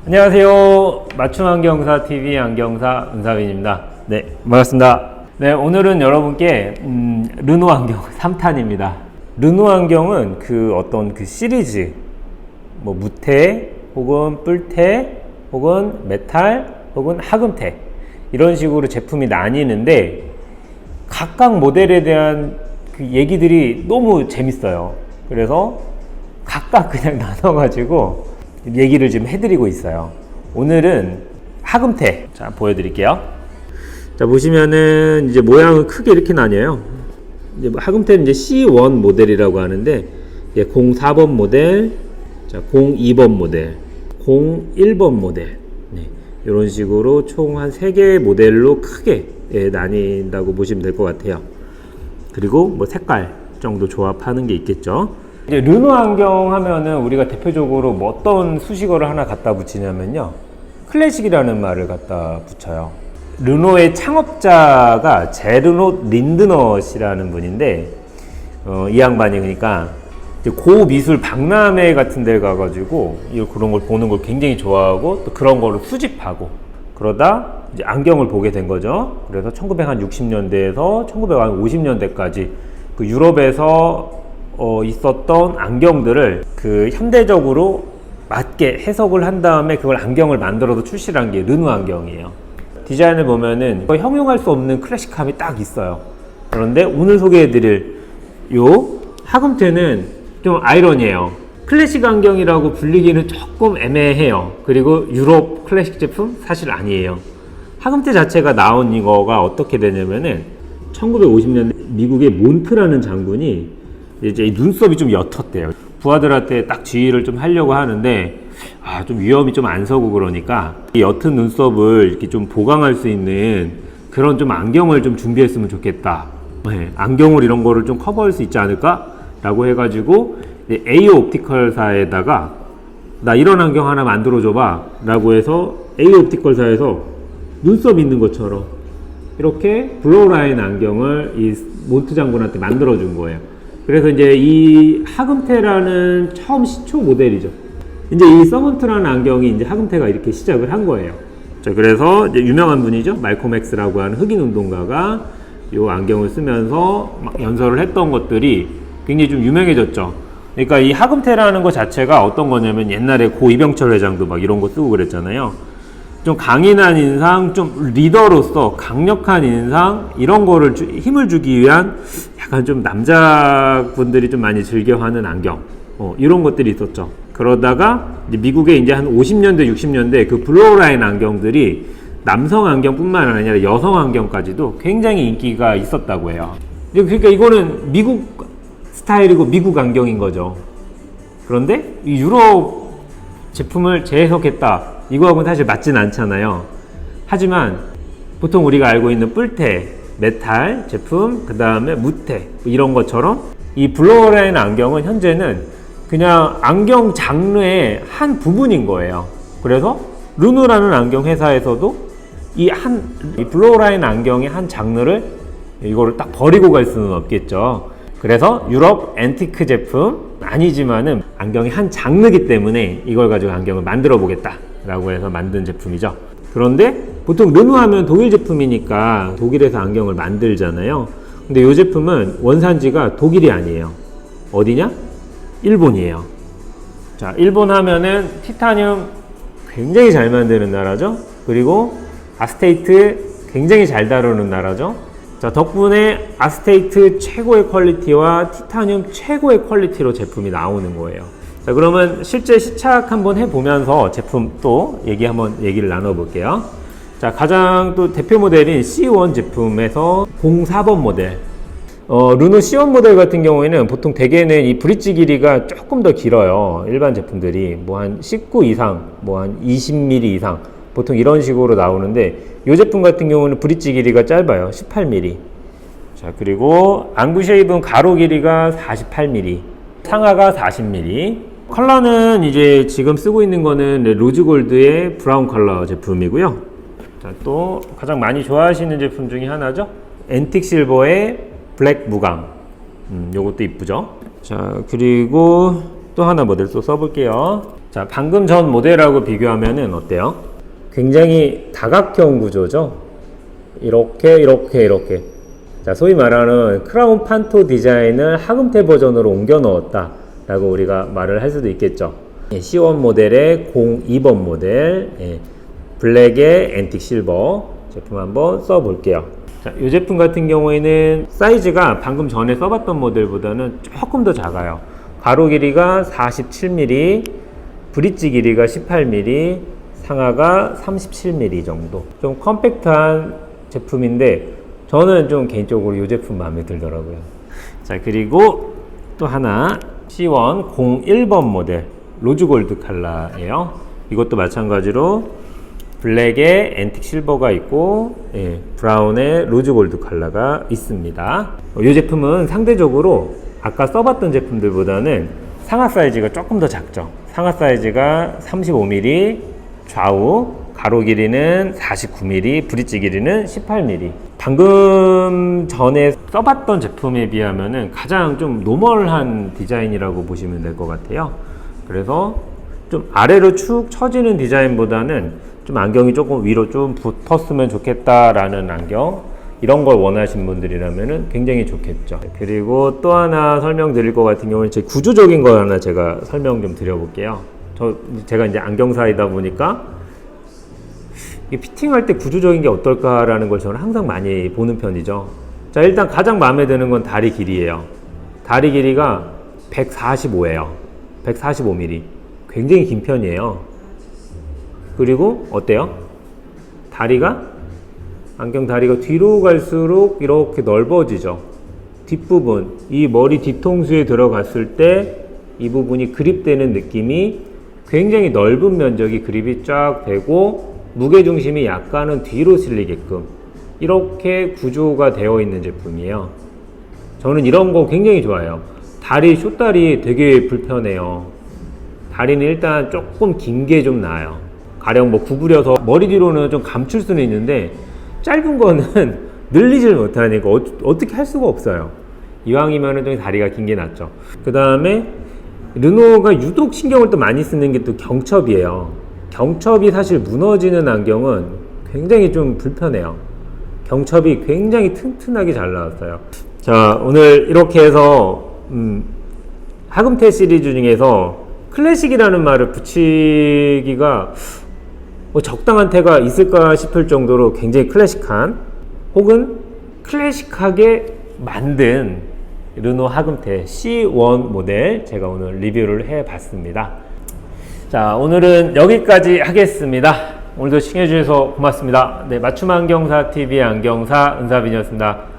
안녕하세요. 맞춤안경사 TV 안경사 은사빈입니다. 네, 반갑습니다. 네, 오늘은 여러분께 르노 안경 3탄입니다. 르노 안경은 어떤 시리즈, 무테 혹은 뿔테 혹은 메탈 혹은 하금테 이런 식으로 제품이 나뉘는데 각각 모델에 대한 얘기들이 너무 재밌어요. 그래서 각각 그냥 나눠가지고 얘기를 지금 해드리고 있어요. 오늘은 하금테 보여드릴게요. 자, 보시면은 이제 모양은 크게 이렇게 나뉘어요. 이제 하금테는 이제 C1 모델이라고 하는데 04번 모델, 자 02번 모델, 01번 모델, 이런 식으로 총 한 3개의 모델로 크게 나뉜다고 보시면 될 것 같아요. 그리고 색깔 정도 조합하는 게 있겠죠. 이제 르노 안경 하면은 우리가 대표적으로 어떤 수식어를 하나 갖다 붙이냐면요, 클래식이라는 말을 갖다 붙여요. 르노의 창업자가 제르노 린드넛이라는 분인데, 이 양반이 그러니까 고미술 박람회 같은 데 가가지고 그런 걸 보는 걸 굉장히 좋아하고 또 그런 거를 수집하고 그러다 이제 안경을 보게 된 거죠. 그래서 1960년대에서 1950년대까지 유럽에서 있었던 안경들을 현대적으로 맞게 해석을 한 다음에 그걸 안경을 만들어서 출시를 한 게 르노 안경이에요. 디자인을 보면은 형용할 수 없는 클래식함이 딱 있어요. 그런데 오늘 소개해드릴 요 하금테는 좀 아이러니해요. 클래식 안경이라고 불리기는 조금 애매해요. 그리고 유럽 클래식 제품 사실 아니에요. 하금테 자체가 나온 이거가 어떻게 되냐면은 1950년대 미국의 몬트라는 장군이 이제 눈썹이 좀 옅었대요. 부하들한테 딱 지휘를 좀 하려고 하는데 좀 위험이 좀 안 서고 그러니까 이 옅은 눈썹을 이렇게 좀 보강할 수 있는 그런 좀 안경을 좀 준비했으면 좋겠다. 안경으로 이런 거를 좀 커버할 수 있지 않을까? 라고 해가지고 AO 옵티컬사에다가 나 이런 안경 하나 만들어줘봐 라고 해서 AO 옵티컬사에서 눈썹 있는 것처럼 이렇게 블로우라인 안경을 이 몬트 장군한테 만들어준 거예요. 그래서 이제 이 하금테라는 처음 시초 모델이죠. 이제 이 서먼트라는 안경이 이제 하금테가 이렇게 시작을 한 거예요. 자, 그래서 이제 유명한 분이죠. 말콤 X라고 하는 흑인 운동가가 이 안경을 쓰면서 막 연설을 했던 것들이 굉장히 좀 유명해졌죠. 그러니까 이 하금테라는 것 자체가 어떤 거냐면 옛날에 고 이병철 회장도 막 이런 거 쓰고 그랬잖아요. 좀 강인한 인상, 좀 리더로서 강력한 인상, 이런 거를 힘을 주기 위한 약간 좀 남자분들이 좀 많이 즐겨하는 안경, 이런 것들이 있었죠. 그러다가 이제 미국에 이제 한 50년대, 60년대 블로우라인 안경들이 남성 안경뿐만 아니라 여성 안경까지도 굉장히 인기가 있었다고 해요. 그러니까 이거는 미국 스타일이고 미국 안경인 거죠. 그런데 이 유럽 제품을 재해석했다, 이거하고는 사실 맞진 않잖아요. 하지만 보통 우리가 알고 있는 뿔테, 메탈 제품, 그 다음에 무테 이런 것처럼 이 블로우라인 안경은 현재는 그냥 안경 장르의 한 부분인 거예요. 그래서 르노라는 안경 회사에서도 이 블로우라인 안경의 한 장르를 이거를 딱 버리고 갈 수는 없겠죠. 그래서 유럽 앤티크 제품 아니지만은 안경의 한 장르이기 때문에 이걸 가지고 안경을 만들어 보겠다 라고 해서 만든 제품이죠. 그런데 보통 르노 하면 독일 제품이니까 독일에서 안경을 만들잖아요. 근데 이 제품은 원산지가 독일이 아니에요. 어디냐? 일본이에요. 자, 일본 하면은 티타늄 굉장히 잘 만드는 나라죠. 그리고 아스테이트 굉장히 잘 다루는 나라죠. 자, 덕분에 아스테이트 최고의 퀄리티와 티타늄 최고의 퀄리티로 제품이 나오는 거예요. 자, 그러면 실제 시착 한번 해보면서 제품 또 얘기를 나눠볼게요. 자, 가장 또 대표 모델인 C1 제품에서 04번 모델. 르노 C1 모델 같은 경우에는 보통 대개는 이 브릿지 길이가 조금 더 길어요. 일반 제품들이 한 19 이상, 한 20mm 이상 보통 이런 식으로 나오는데 이 제품 같은 경우는 브릿지 길이가 짧아요. 18mm. 자, 그리고 안구 쉐입은 가로 길이가 48mm, 상하가 40mm. 컬러는 이제 지금 쓰고 있는 거는 로즈골드의 브라운 컬러 제품이고요. 자, 또 가장 많이 좋아하시는 제품 중에 하나죠. 앤틱 실버의 블랙 무광. 요것도 이쁘죠. 자, 그리고 또 하나 모델 또 써볼게요. 자, 방금 전 모델하고 비교하면은 어때요? 굉장히 다각형 구조죠. 이렇게. 자, 소위 말하는 크라운 판토 디자인을 하금테 버전으로 옮겨 넣었다 라고 우리가 말을 할 수도 있겠죠. C1 모델의 02번 모델, 블랙의 앤틱 실버 제품 한번 써볼게요. 자, 이 제품 같은 경우에는 사이즈가 방금 전에 써봤던 모델보다는 조금 더 작아요. 가로 길이가 47mm, 브릿지 길이가 18mm, 상하가 37mm 정도. 좀 컴팩트한 제품인데 저는 좀 개인적으로 이 제품 마음에 들더라고요. 자, 그리고 또 하나 C1 01번 모델 로즈골드 컬러예요. 이것도 마찬가지로 블랙에 앤틱 실버가 있고 브라운에 로즈골드 컬러가 있습니다. 이 제품은 상대적으로 아까 써봤던 제품들보다는 상하 사이즈가 조금 더 작죠. 상하 사이즈가 35mm, 좌우 가로 길이는 49mm, 브릿지 길이는 18mm. 방금 전에 써봤던 제품에 비하면은 가장 좀 노멀한 디자인이라고 보시면 될 것 같아요. 그래서 좀 아래로 축 처지는 디자인보다는 좀 안경이 조금 위로 좀 붙었으면 좋겠다라는 안경, 이런 걸 원하시는 분들이라면은 굉장히 좋겠죠. 그리고 또 하나 설명드릴 것 같은 경우는 제 구조적인 거 하나 제가 설명 좀 드려볼게요. 제가 이제 안경사이다 보니까 이 피팅할 때 구조적인 게 어떨까라는 걸 저는 항상 많이 보는 편이죠. 자, 일단 가장 마음에 드는 건 다리 길이에요. 다리 길이가 145예요. 145mm. 굉장히 긴 편이에요. 그리고 어때요? 안경 다리가 뒤로 갈수록 이렇게 넓어지죠. 뒷부분, 이 머리 뒤통수에 들어갔을 때 이 부분이 그립되는 느낌이, 굉장히 넓은 면적이 그립이 쫙 되고 무게중심이 약간은 뒤로 실리게끔 이렇게 구조가 되어 있는 제품이에요. 저는 이런 거 굉장히 좋아해요. 숏다리 되게 불편해요. 다리는 일단 조금 긴 게 좀 나아요. 가령 뭐 구부려서 머리 뒤로는 좀 감출 수는 있는데 짧은 거는 늘리질 못하니까 어떻게 할 수가 없어요. 이왕이면은 좀 다리가 긴 게 낫죠. 그 다음에 르노가 유독 신경을 또 많이 쓰는 게 또 경첩이에요. 경첩이 사실 무너지는 안경은 굉장히 좀 불편해요. 경첩이 굉장히 튼튼하게 잘 나왔어요. 자, 오늘 이렇게 해서 하금테 시리즈 중에서 클래식이라는 말을 붙이기가 뭐 적당한 태가 있을까 싶을 정도로 굉장히 클래식한, 혹은 클래식하게 만든 르노 하금테 C1 모델 제가 오늘 리뷰를 해봤습니다. 자, 오늘은 여기까지 하겠습니다. 오늘도 시청해주셔서 고맙습니다. 네, 맞춤 안경사 TV 안경사 은사빈이었습니다.